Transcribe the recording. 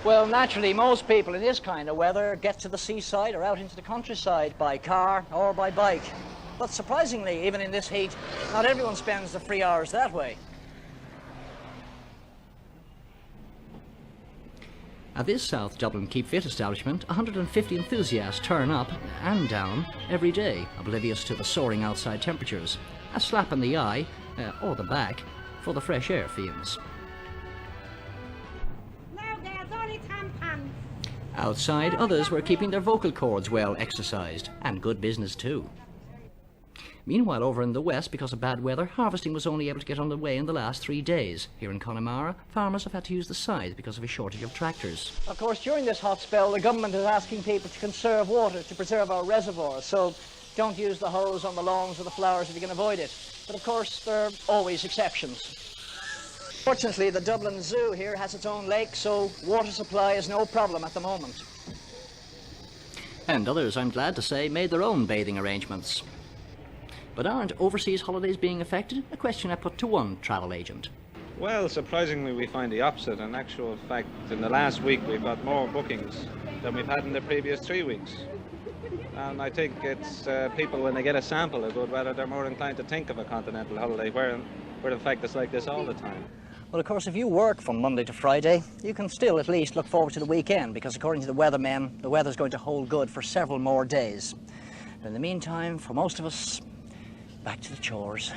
Well, naturally, most people in this kind of weather get to the seaside or out into the countryside by car or by bike. But surprisingly, even in this heat, not everyone spends the free hours that way. At this South Dublin Keep Fit establishment, 150 enthusiasts turn up and down every day, oblivious to the soaring outside temperatures. A slap in the eye, or the back, for the fresh air fiends. Outside, others were keeping their vocal cords well exercised, and good business too. Meanwhile, over in the west, because of bad weather, harvesting was only able to get underway in the last 3 days. Here in Connemara, farmers have had to use the scythe because of a shortage of tractors. Of course, during this hot spell, the government is asking people to conserve water, to preserve our reservoirs, so don't use the hose on the lawns or the flowers if you can avoid it. But of course, there are always exceptions. Fortunately, the Dublin Zoo here has its own lake, so water supply is no problem at the moment. And others, I'm glad to say, made their own bathing arrangements. But aren't overseas holidays being affected? A question I put to one travel agent. Well, surprisingly, we find the opposite. In actual fact, in the last week, we've got more bookings than we've had in the previous 3 weeks. And I think it's people, when they get a sample of good weather, they're more inclined to think of a continental holiday, where in fact it's like this all the time. Well, of course, if you work from Monday to Friday, you can still at least look forward to the weekend, because according to the weathermen, the weather's going to hold good for several more days. But in the meantime, for most of us, back to the chores.